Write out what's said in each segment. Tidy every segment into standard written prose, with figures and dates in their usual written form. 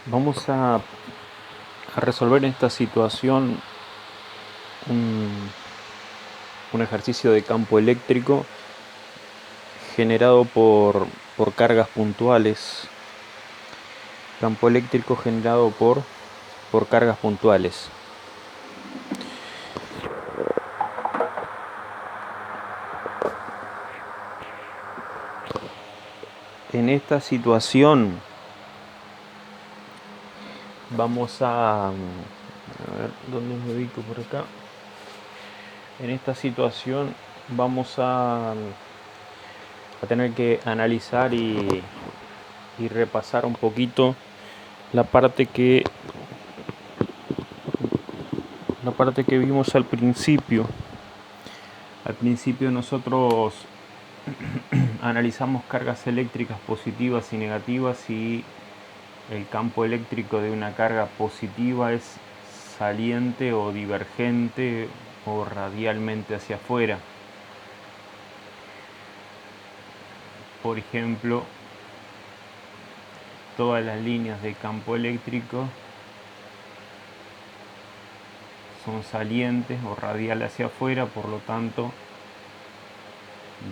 Vamos a resolver en esta situación un, un ejercicio de campo eléctrico generado por cargas puntuales. Campo eléctrico generado por cargas puntuales. En esta situación vamos a ver dónde me ubico por acá. En esta situación vamos a tener que analizar y repasar un poquito la parte que vimos al principio. Al principio nosotros analizamos cargas eléctricas positivas y negativas y el campo eléctrico de una carga positiva es saliente o divergente o radialmente hacia afuera. Por ejemplo, todas las líneas de campo eléctrico son salientes o radial hacia afuera, por lo tanto,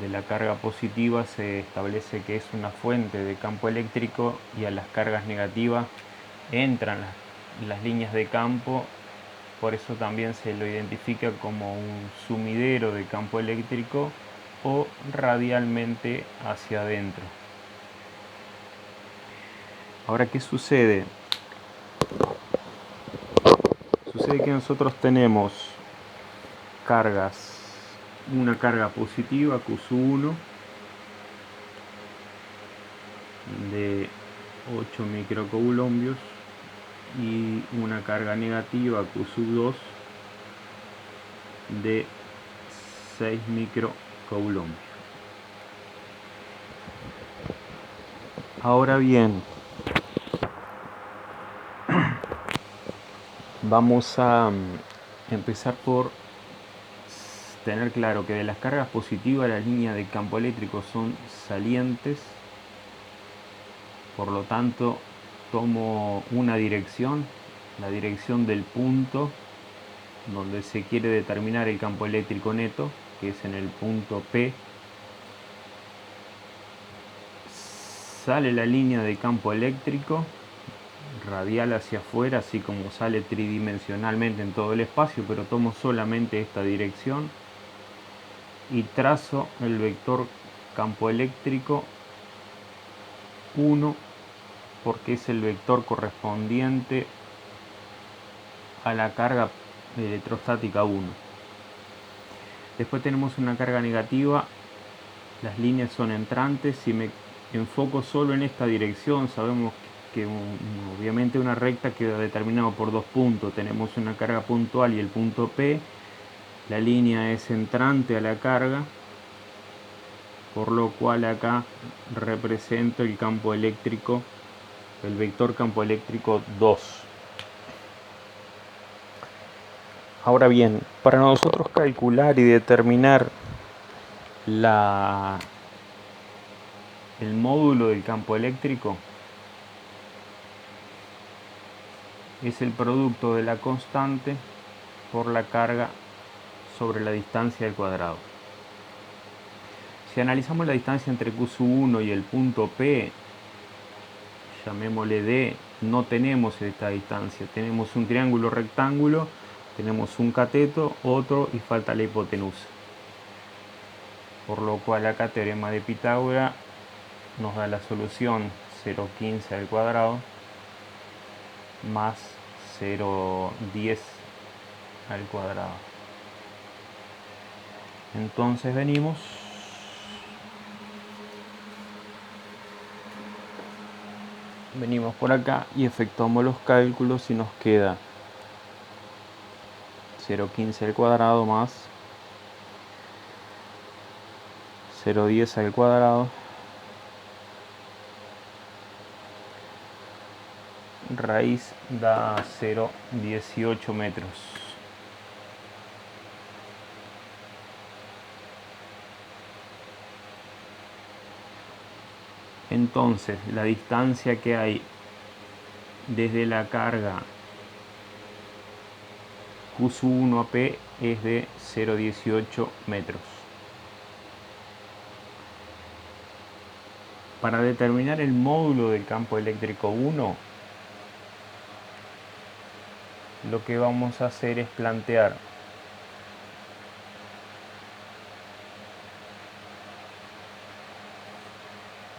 de la carga positiva se establece que es una fuente de campo eléctrico y a las cargas negativas entran las líneas de campo, por eso también se lo identifica como un sumidero de campo eléctrico o radialmente hacia adentro. Ahora, ¿qué sucede? Sucede que nosotros tenemos cargas, una carga positiva Q1 de 8 microcoulombios y una carga negativa Q2 de 6 microcoulombios. Ahora bien, vamos a empezar por tener claro que de las cargas positivas las líneas de campo eléctrico son salientes, por lo tanto tomo una dirección, la dirección del punto donde se quiere determinar el campo eléctrico neto, que es en el punto P. Sale la línea de campo eléctrico radial hacia afuera, así como sale tridimensionalmente en todo el espacio, pero tomo solamente esta dirección y trazo el vector campo eléctrico 1 porque es el vector correspondiente a la carga electrostática 1. Después tenemos una carga negativa, las líneas son entrantes. Si me enfoco solo en esta dirección, sabemos que obviamente una recta queda determinado por dos puntos. Tenemos una carga puntual y el punto P. La línea es entrante a la carga, por lo cual acá represento el campo eléctrico, el vector campo eléctrico 2. Ahora bien, para nosotros calcular y determinar el módulo del campo eléctrico, es el producto de la constante por la carga sobre la distancia al cuadrado. Si analizamos la distancia entre Q1 y el punto P, llamémosle D, no tenemos esta distancia. Tenemos un triángulo rectángulo, tenemos un cateto, otro y falta la hipotenusa. Por lo cual acá teorema de Pitágoras nos da la solución 0,15 al cuadrado más 0,10 al cuadrado. Entonces venimos por acá y efectuamos los cálculos y nos queda 0,15 al cuadrado más 0,10 al cuadrado raíz da 0,18 metros. Entonces la distancia que hay desde la carga Q1 a P es de 0,18 metros. Para determinar el módulo del campo eléctrico 1, lo que vamos a hacer es plantear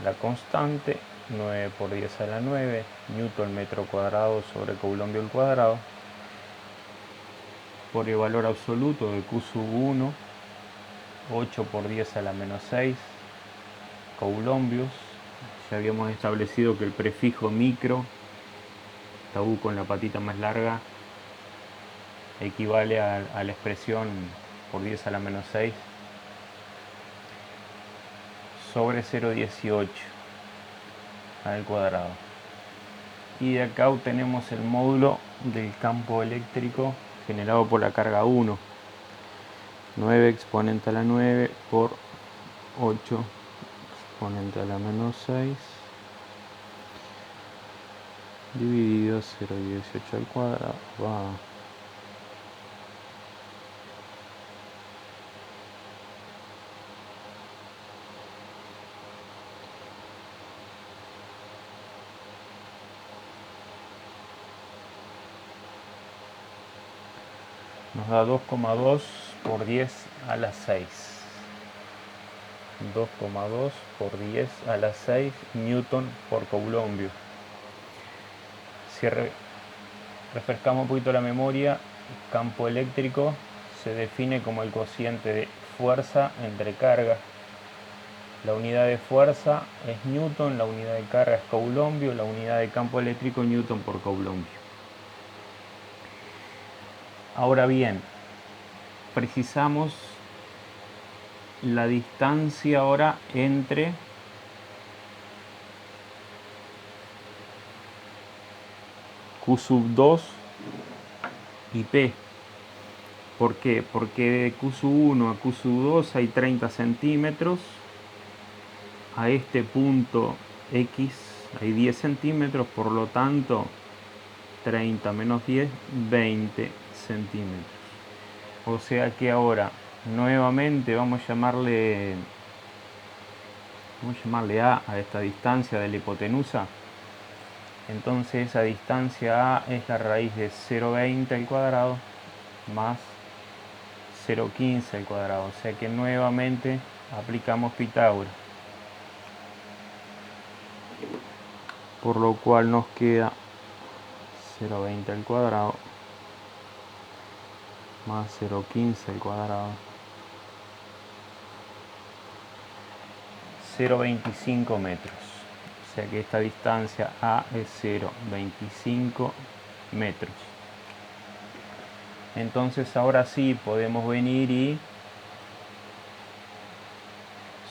la constante 9 por 10 a la 9 newton metro cuadrado sobre coulombio al cuadrado por el valor absoluto de Q sub 1, 8 por 10 a la menos 6 coulombios. Ya habíamos establecido que el prefijo micro, esta U con la patita más larga, equivale a la expresión por 10 a la menos 6 sobre 0,18 al cuadrado. Y de acá obtenemos el módulo del campo eléctrico generado por la carga 1. 9 exponente a la 9 por 8 exponente a la menos 6 dividido 0,18 al cuadrado. Nos da 2,2 por 10 a la 6. 2,2 por 10 a la 6 newton por coulombio. Si refrescamos un poquito la memoria, campo eléctrico se define como el cociente de fuerza entre carga. La unidad de fuerza es newton, la unidad de carga es coulombio, la unidad de campo eléctrico newton por coulombio. Ahora bien, precisamos la distancia ahora entre Q sub 2 y P. ¿Por qué? Porque de Q sub 1 a Q sub 2 hay 30 centímetros. A este punto X hay 10 centímetros, por lo tanto 30 menos 10, 20 centímetros. O sea que ahora nuevamente vamos a llamarle A esta distancia de la hipotenusa. Entonces esa distancia A es la raíz de 0,20 al cuadrado más 0,15 al cuadrado. O sea que nuevamente aplicamos Pitágoras. Por lo cual nos queda 0,20 al cuadrado más 0,15 al cuadrado, 0,25 metros. O sea que esta distancia A es 0,25 metros. Entonces ahora sí podemos venir y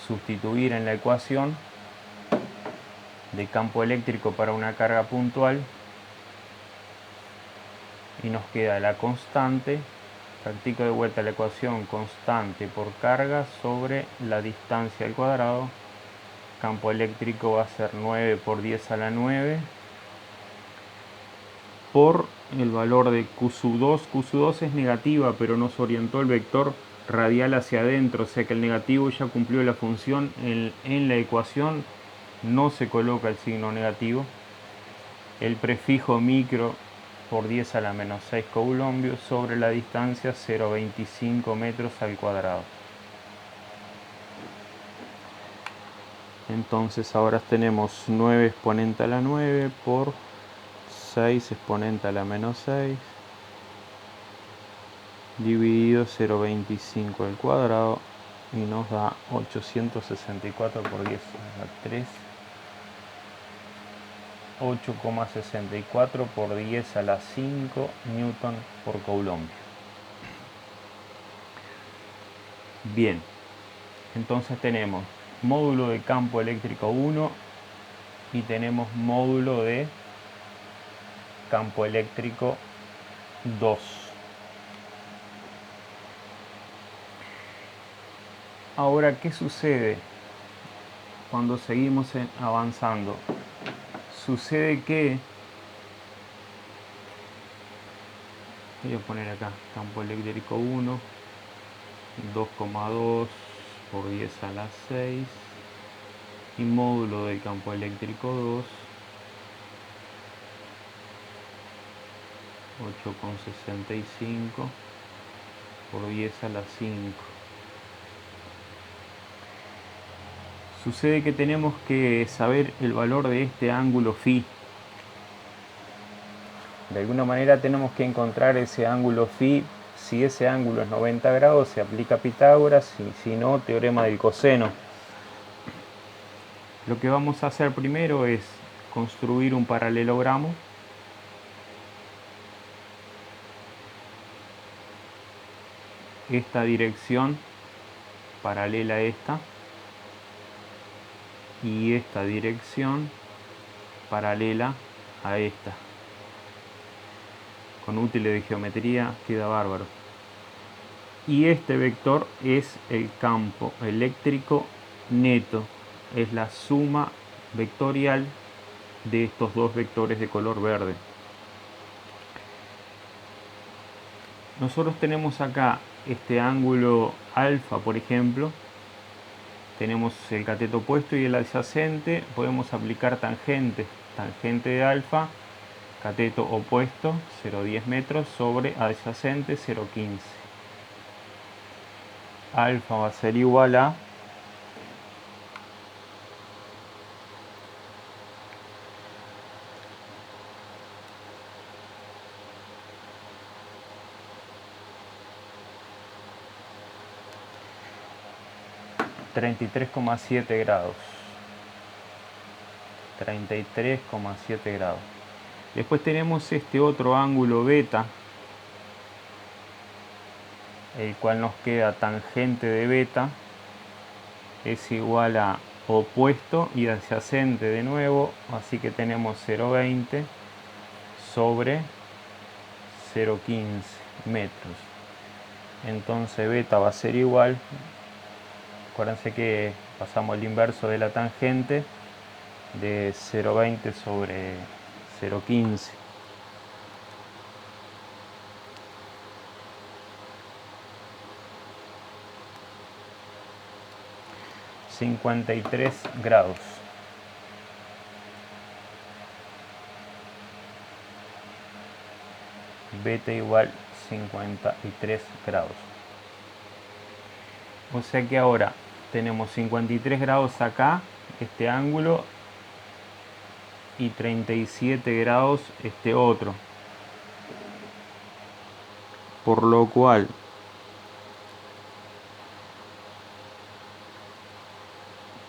sustituir en la ecuación de campo eléctrico para una carga puntual y nos queda la constante. Practico de vuelta la ecuación: constante por carga sobre la distancia al cuadrado. Campo eléctrico va a ser 9 por 10 a la 9 por el valor de Q sub 2. Q sub 2 es negativa, pero nos orientó el vector radial hacia adentro, o sea que el negativo ya cumplió la función. En la ecuación no se coloca el signo negativo. El prefijo micro por 10 a la menos 6 coulombios sobre la distancia 0,25 metros al cuadrado. Entonces ahora tenemos 9 exponente a la 9 por 6 exponente a la menos 6 dividido 0,25 al cuadrado y nos da 864 por 10 a la 3. 8,64 por 10 a la 5 newton por coulombio. Bien, entonces tenemos módulo de campo eléctrico 1 y tenemos módulo de campo eléctrico 2. Ahora, ¿qué sucede cuando seguimos avanzando? Sucede que Voy a poner acá campo eléctrico 1, 2,2 por 10 a la 6, y módulo del campo eléctrico 2, 8,65 por 10 a la 5. Sucede que tenemos que saber el valor de este ángulo phi. De alguna manera tenemos que encontrar ese ángulo phi. Si ese ángulo es 90 grados, se aplica Pitágoras, y si no, teorema del coseno. Lo que vamos a hacer primero es construir un paralelogramo. Esta dirección paralela a esta, y esta dirección paralela a esta. Con útiles de geometría queda bárbaro. Y este vector es el campo eléctrico neto, es la suma vectorial de estos dos vectores de color verde. Nosotros tenemos acá este ángulo alfa, por ejemplo. Tenemos el cateto opuesto y el adyacente. Podemos aplicar tangente. Tangente de alfa, cateto opuesto 0,10 metros sobre adyacente 0,15. Alfa va a ser igual a 33,7 grados. 33,7 grados. Después tenemos este otro ángulo beta, el cual nos queda tangente de beta, es igual a opuesto y adyacente de nuevo, así que tenemos 0,20 sobre 0,15 metros. Entonces beta va a ser igual, acuérdense que pasamos el inverso de la tangente, de 0,20 sobre 0,15. ...53 grados. Beta igual 53 grados. O sea que ahora tenemos 53 grados acá, este ángulo, y 37 grados este otro. Por lo cual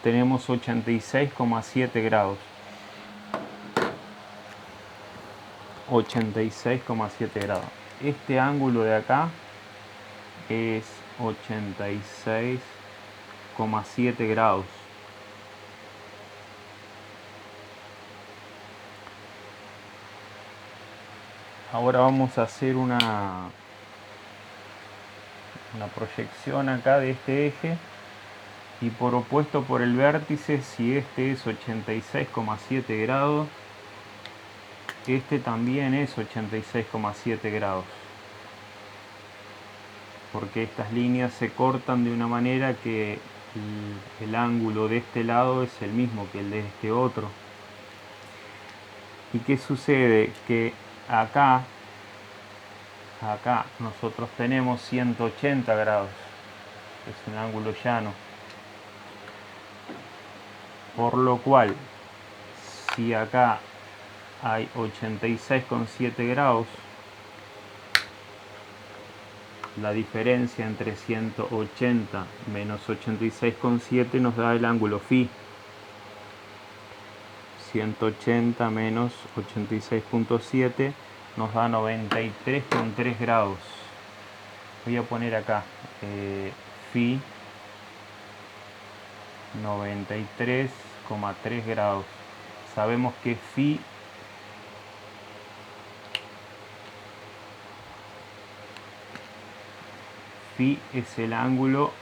tenemos 86,7 grados. 86,7 grados. Este ángulo de acá es 86,7 grados. Ahora vamos a hacer una proyección acá de este eje, y por opuesto por el vértice, si este es 86,7 grados, este también es 86,7 grados, porque estas líneas se cortan de una manera que el ángulo de este lado es el mismo que el de este otro. ¿Y qué sucede? Que acá nosotros tenemos 180 grados, es un ángulo llano, por lo cual si acá hay 86,7 grados, la diferencia entre 180 menos 86,7 nos da el ángulo phi. 180 menos 86,7 nos da 93,3 grados. Voy a poner acá phi 93,3 grados. Sabemos que phi es el ángulo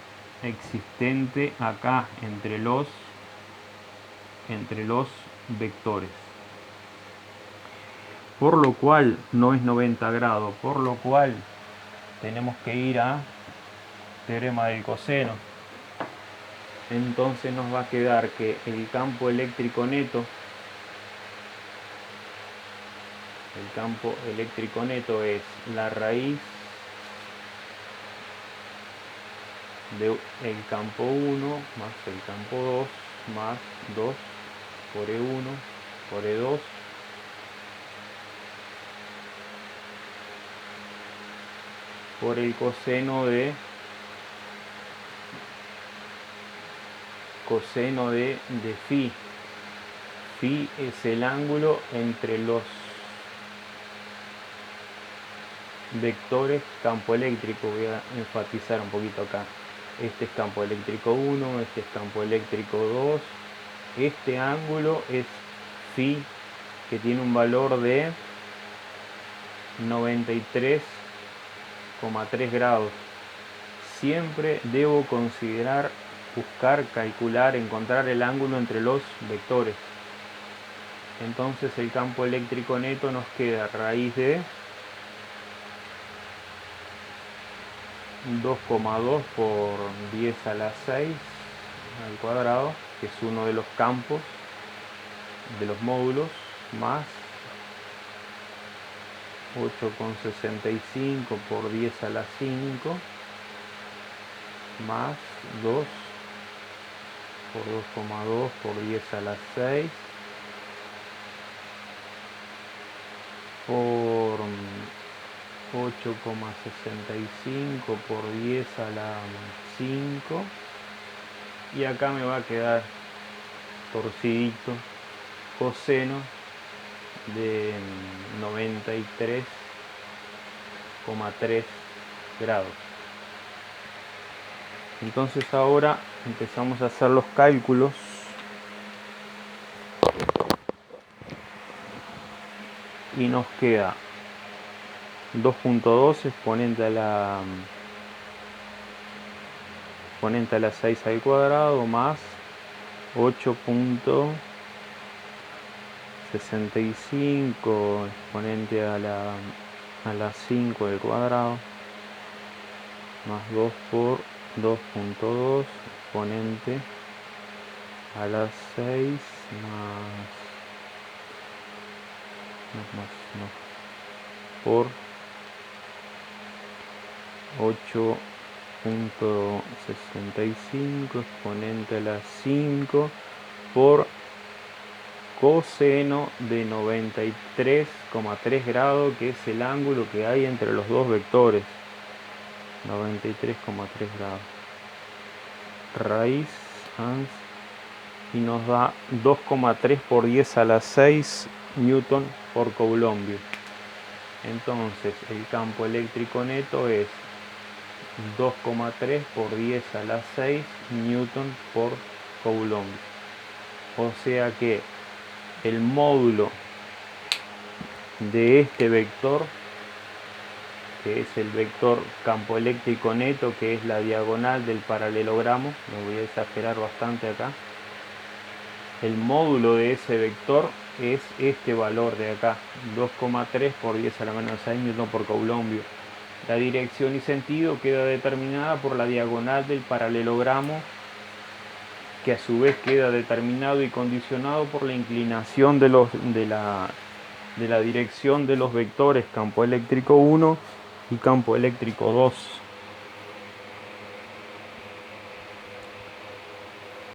existente acá entre los vectores. por lo cual no es 90 grados, por lo cual tenemos que ir a teorema del coseno. Entonces nos va a quedar que el campo eléctrico neto es la raíz del campo 1 más el campo 2 más 2 por E1 por E2 por el coseno de phi. Phi es el ángulo entre los vectores campo eléctrico. Voy a enfatizar un poquito acá. Este es campo eléctrico 1, este es campo eléctrico 2. Este ángulo es phi, que tiene un valor de 93,3 grados. Siempre debo considerar, buscar, calcular, encontrar el ángulo entre los vectores. Entonces el campo eléctrico neto nos queda raíz de 2,2 por 10 a la 6 al cuadrado, que es uno de los campos de los módulos, más 8,65 por 10 a la 5 más 2 por 2,2 por 10 a la 6 por 8,65 por 10 a la 5, y acá me va a quedar torcidito coseno de 93,3 grados. Entonces ahora empezamos a hacer los cálculos. Y nos queda 2,2 exponente a la 6 al cuadrado más 8,65 exponente a la 5 al cuadrado más 2 por 2,2 exponente a la 6 por 8,65 exponente a la 5 por coseno de 93,3 grados, que es el ángulo que hay entre los dos vectores. 93,3 grados. Raíz y nos da 2,3 por 10 a la 6 newton por coulombio. Entonces el campo eléctrico neto es 2,3 por 10 a la 6 newton por coulombio. O sea que el módulo de este vector, que es el vector campo eléctrico neto, que es la diagonal del paralelogramo, lo voy a exagerar bastante acá, el módulo de ese vector es este valor de acá, 2,3 por 10 a la menos 6 newton por coulombio. La dirección y sentido queda determinada por la diagonal del paralelogramo, que a su vez queda determinado y condicionado por la inclinación de la dirección de los vectores campo eléctrico 1 y campo eléctrico 2.